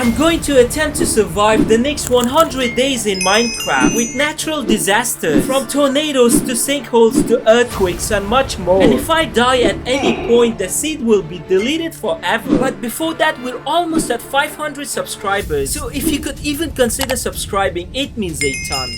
I'm going to attempt to survive the next 100 days in Minecraft with natural disasters, from tornadoes to sinkholes to earthquakes and much more. And if I die at any point, the seed will be deleted forever. But before that, we're almost at 500 subscribers, so if you could even consider subscribing, it means a ton.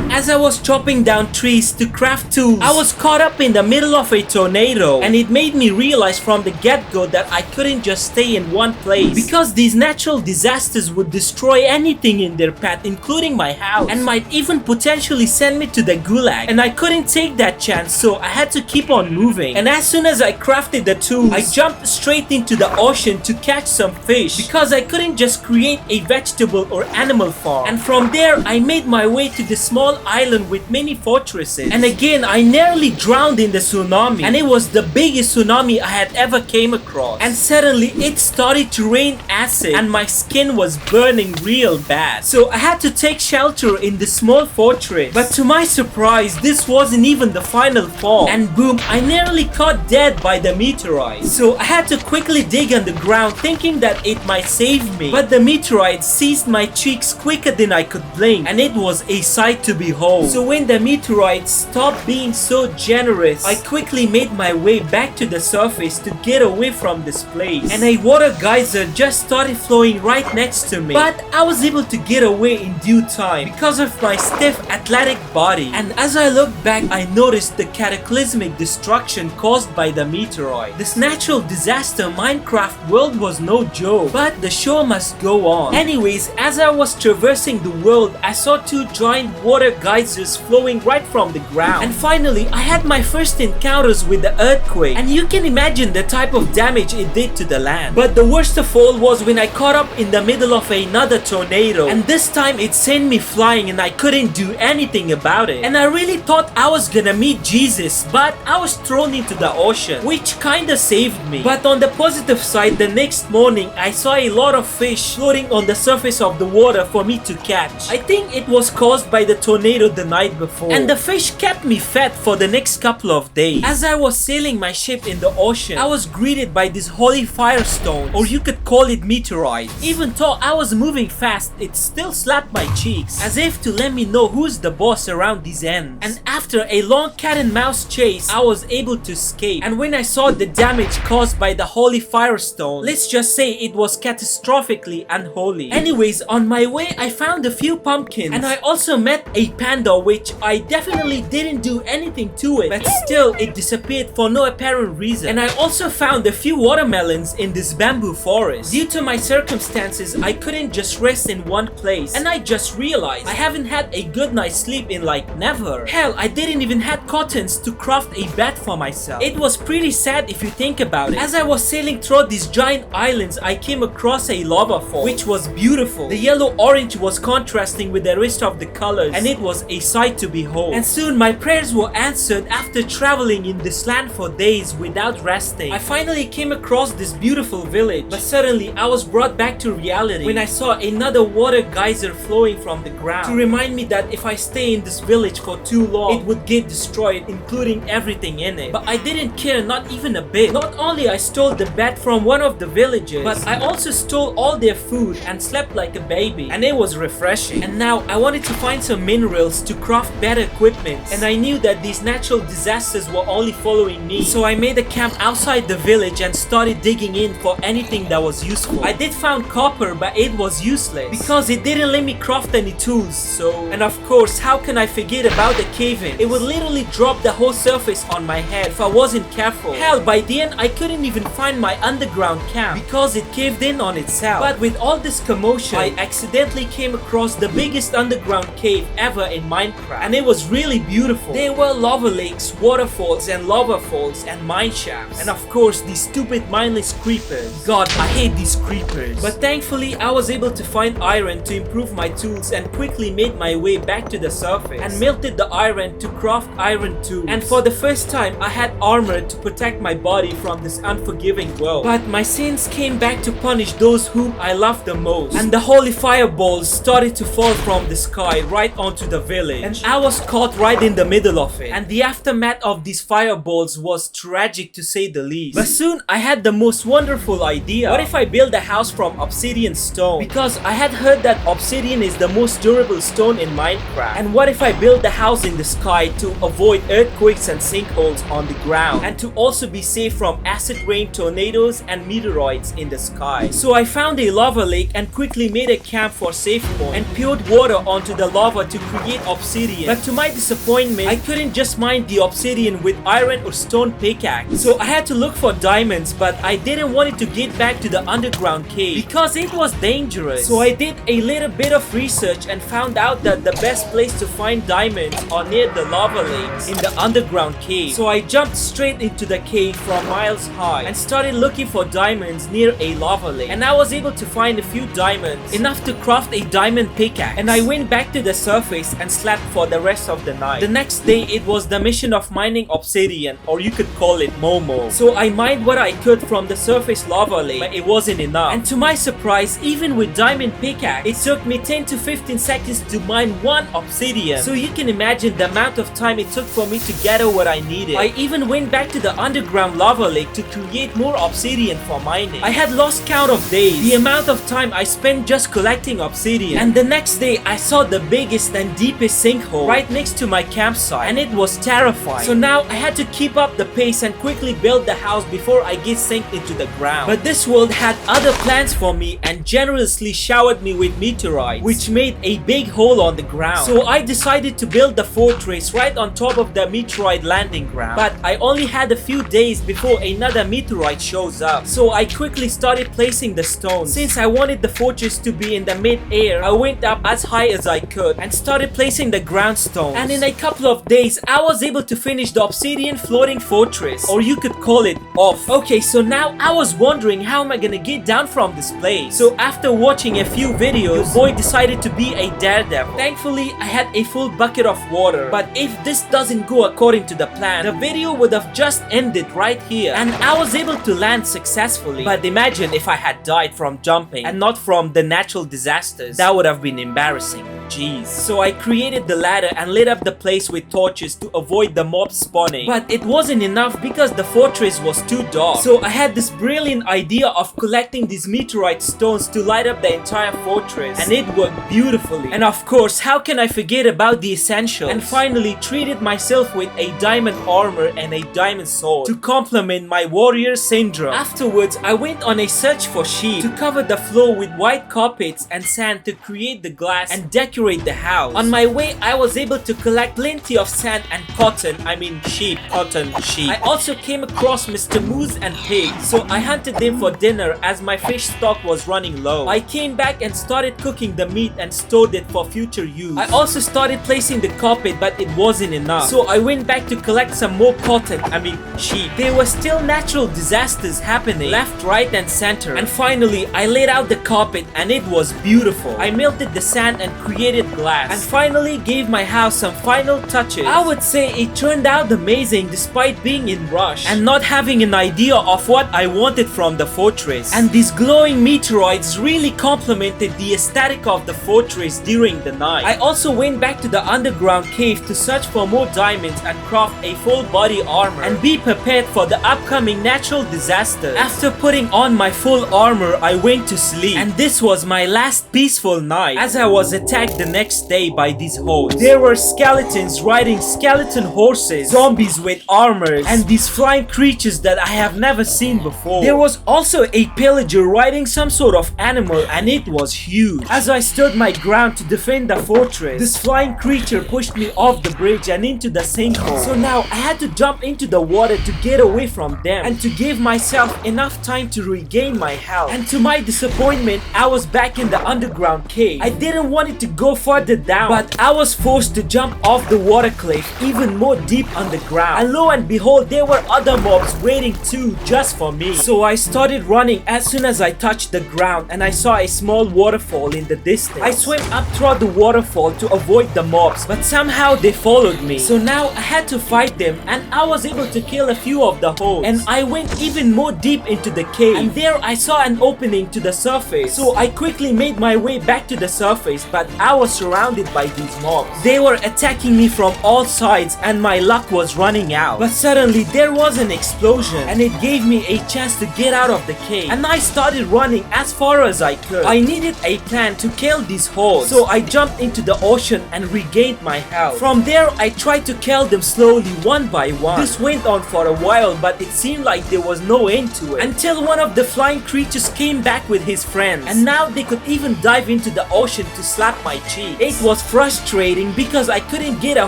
As I was chopping down trees to craft tools, I was caught up in the middle of a tornado, and it made me realize from the get-go that I couldn't just stay in one place, because these natural disasters would destroy anything in their path, including my house, and might even potentially send me to the gulag. And I couldn't take that chance, so I had to keep on moving. And as soon as I crafted the tools, I jumped straight into the ocean to catch some fish, because I couldn't just create a vegetable or animal farm. And from there, I made my way to the small island with many fortresses. And again, I nearly drowned in the tsunami, and it was the biggest tsunami I had ever came across. And suddenly it started to rain acid, and my skin was burning real bad. So I had to take shelter in the small fortress. But to my surprise, this wasn't even the final fall, and boom, I nearly caught dead by the meteorite. So I had to quickly dig underground, thinking that it might save me. But the meteorite seized my cheeks quicker than I could blink, and it was a sight to behold. So when the meteorite stopped being so generous, I quickly made my way back to the surface to get away from this place. And a water geyser just started flowing right next to me. But I was able to get away in due time because of my stiff athletic body. And as I looked back, I noticed the cataclysmic destruction caused by the meteorite. This natural disaster Minecraft world was no joke, but the show must go on. Anyways, as I was traversing the world, I saw two giant water geysers flowing right from the ground. And finally, I had my first encounters with the earthquake, and you can imagine the type of damage it did to the land. But the worst of all was when I caught up in the middle of another tornado, and this time it sent me flying and I couldn't do anything about it. And I really thought I was gonna meet Jesus, but I was thrown into the ocean, which kinda saved me. But on the positive side, the next morning I saw a lot of fish floating on the surface of the water for me to catch. I think it was caused by the tornado the night before, and the fish kept me fed for the next couple of days. As I was sailing my ship in the ocean, I was greeted by this holy firestone, or you could call it meteorite. Even though I was moving fast, it still slapped my cheeks, as if to let me know who's the boss around these ends. And after a long cat and mouse chase, I was able to escape. And when I saw the damage caused by the holy firestone, let's just say it was catastrophically unholy. Anyways, on my way I found a few pumpkins, and I also met a panda, which I definitely didn't do anything to it, but still it disappeared for no apparent reason. And I also found a few watermelons in this bamboo forest. Due to my circumstances, I couldn't just rest in one place, and I just realized I haven't had a good night's sleep in like never. Hell, I didn't even have cottons to craft a bed for myself. It was pretty sad if you think about it. As I was sailing through these giant islands, I came across a lava fall, which was beautiful. The yellow-orange was contrasting with the rest of the colors, and it was a sight to behold. And soon my prayers were answered after traveling in this land for days without resting. I finally came across this beautiful village, but suddenly I was brought back to reality when I saw another water geyser flowing from the ground, to remind me that if I stay in this village for too long, it would get destroyed, including everything in it. But I didn't care, not even a bit. Not only I stole the bed from one of the villagers, but I also stole all their food and slept like a baby, and it was refreshing. And now I wanted to find some minerals to craft better equipment, and I knew that these natural disasters were only following me, so I made a camp outside the village and started digging in for anything that was useful. I did find copper, but it was useless because it didn't let me craft any tools. And of course, how can I forget about the cave-in? It would literally drop the whole surface on my head if I wasn't careful. Hell, by the end I couldn't even find my underground camp because it caved in on itself. But with all this commotion, I accidentally came across the biggest underground cave ever in Minecraft, and it was really beautiful. There were lava lakes, waterfalls and lava falls, and mine shafts, and of course these stupid mindless creepers. God, I hate these creepers. But thankfully I was able to find iron to improve my tools, and quickly made my way back to the surface and melted the iron to craft iron tools. And for the first time I had armor to protect my body from this unforgiving world. But my sins came back to punish those whom I loved the most, and the holy fireballs started to fall from the sky right onto to the village, and I was caught right in the middle of it. And the aftermath of these fireballs was tragic to say the least. But soon I had the most wonderful idea. What if I build a house from obsidian stone? Because I had heard that obsidian is the most durable stone in Minecraft. And what if I build the house in the sky to avoid earthquakes and sinkholes on the ground, and to also be safe from acid rain, tornadoes and meteoroids in the sky? So I found a lava lake and quickly made a camp for safe point and poured water onto the lava to create obsidian. But to my disappointment, I couldn't just mine the obsidian with iron or stone pickaxe. So I had to look for diamonds, but I didn't want it to get back to the underground cave because it was dangerous. So I did a little bit of research and found out that the best place to find diamonds are near the lava lakes in the underground cave. So I jumped straight into the cave from miles high and started looking for diamonds near a lava lake. And I was able to find a few diamonds, enough to craft a diamond pickaxe. And I went back to the surface and slept for the rest of the night. The next day it was the mission of mining obsidian, or you could call it Momo. So I mined what I could from the surface lava lake, but it wasn't enough. And to my surprise, even with diamond pickaxe, it took me 10 to 15 seconds to mine one obsidian. So you can imagine the amount of time it took for me to gather what I needed. I even went back to the underground lava lake to create more obsidian for mining. I had lost count of days, the amount of time I spent just collecting obsidian. And the next day I saw the biggest and deepest sinkhole right next to my campsite, and it was terrifying. So now I had to keep up the pace and quickly build the house before I get sank into the ground. But this world had other plans for me and generously showered me with meteorites, which made a big hole on the ground. So I decided to build the fortress right on top of the meteorite landing ground. But I only had a few days before another meteorite shows up. So I quickly started placing the stones. Since I wanted the fortress to be in the mid-air, I went up as high as I could and started placing the ground stones. And in a couple of days, I was able to finish the obsidian floating fortress, or you could call it off. Okay, so now I was wondering, how am I gonna get down from this place? So after watching a few videos, the boy decided to be a daredevil. Thankfully, I had a full bucket of water. But if this doesn't go according to the plan, the video would have just ended right here, and I was able to land successfully. But imagine if I had died from jumping and not from the natural disasters. That would have been embarrassing. Jeez. So I created the ladder and lit up the place with torches to avoid the mobs spawning. But it wasn't enough because the fortress was too dark. So I had this brilliant idea of collecting these meteorite stones to light up the entire fortress, and it worked beautifully. And of course, how can I forget about the essentials? And finally treated myself with a diamond armor and a diamond sword to complement my warrior syndrome. Afterwards, I went on a search for sheep to cover the floor with white carpets and sand to create the glass and decorate the house. On my way, I was able to collect plenty of sand and cotton. I mean sheep, cotton, sheep. I also came across Mr. Moose and Pig, so I hunted them for dinner as my fish stock was running low. I came back and started cooking the meat and stored it for future use. I also started placing the carpet, but it wasn't enough. So I went back to collect some more cotton, I mean sheep. There were still natural disasters happening left, right and center. And finally, I laid out the carpet and it was beautiful. I melted the sand and created glass, and finally gave my house some final touches. I would say it turned out amazing despite being in rush and not having an idea of what I wanted from the fortress. And these glowing meteorites really complemented the aesthetic of the fortress during the night. I also went back to the underground cave to search for more diamonds and craft a full body armor and be prepared for the upcoming natural disaster. After putting on my full armor, I went to sleep, and this was my last peaceful night as I was attacked the next day by these hosts. There were skeletons riding skeleton horses, zombies with armors, and these flying creatures that I have never seen before. There was also a pillager riding some sort of animal, and it was huge. As I stood my ground to defend the fortress, this flying creature pushed me off the bridge and into the sinkhole. So now I had to jump into the water to get away from them and to give myself enough time to regain my health. And to my disappointment, I was back in the underground cave. I didn't want it to go further down, but I was forced to jump off the water cliff even more deep underground. And lo and behold, there were other mobs waiting too just for me. So I started running as soon as I touched the ground, and I saw a small waterfall in the distance. I swam up through the waterfall to avoid the mobs, but somehow they followed me. So now I had to fight them, and I was able to kill a few of the hosts. And I went even more deep into the cave, and there I saw an opening to the surface. So I quickly made my way back to the surface, but I was surrounded by these mobs. They were attacking me from all sides and my luck was running out. But suddenly there was an explosion and it gave me a chance to get out of the cave. And I started running as far as I could. I needed a plan to kill these hordes. So I jumped into the ocean and regained my health. From there I tried to kill them slowly one by one. This went on for a while but it seemed like there was no end to it. Until one of the flying creatures came back with his friends. And now they could even dive into the ocean to slap my cheek. It was frustrating because I couldn't get a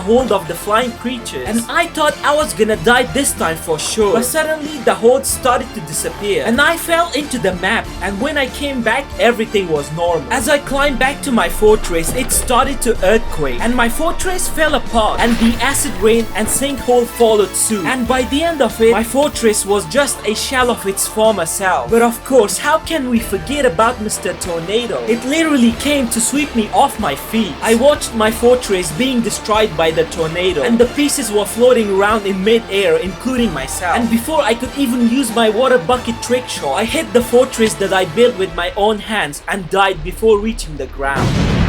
hold of the flying creatures. And I thought I was gonna die this time for sure. But suddenly the horde started to disappear. And I fell into the map. And when I came back, everything was normal. As I climbed back to my fortress, it started to earthquake. And my fortress fell apart. And the acid rain and sinkhole followed suit. And by the end of it, my fortress was just a shell of its former self. But of course, how can we forget about Mr. Tornado? It literally came to sweep me off my feet. I watched my fortress being destroyed by the tornado. And the pieces were floating around in mid-air, including myself. And before I could even use my water bucket trick shot, I hit the fortress that I built with my own hands and died before reaching the ground.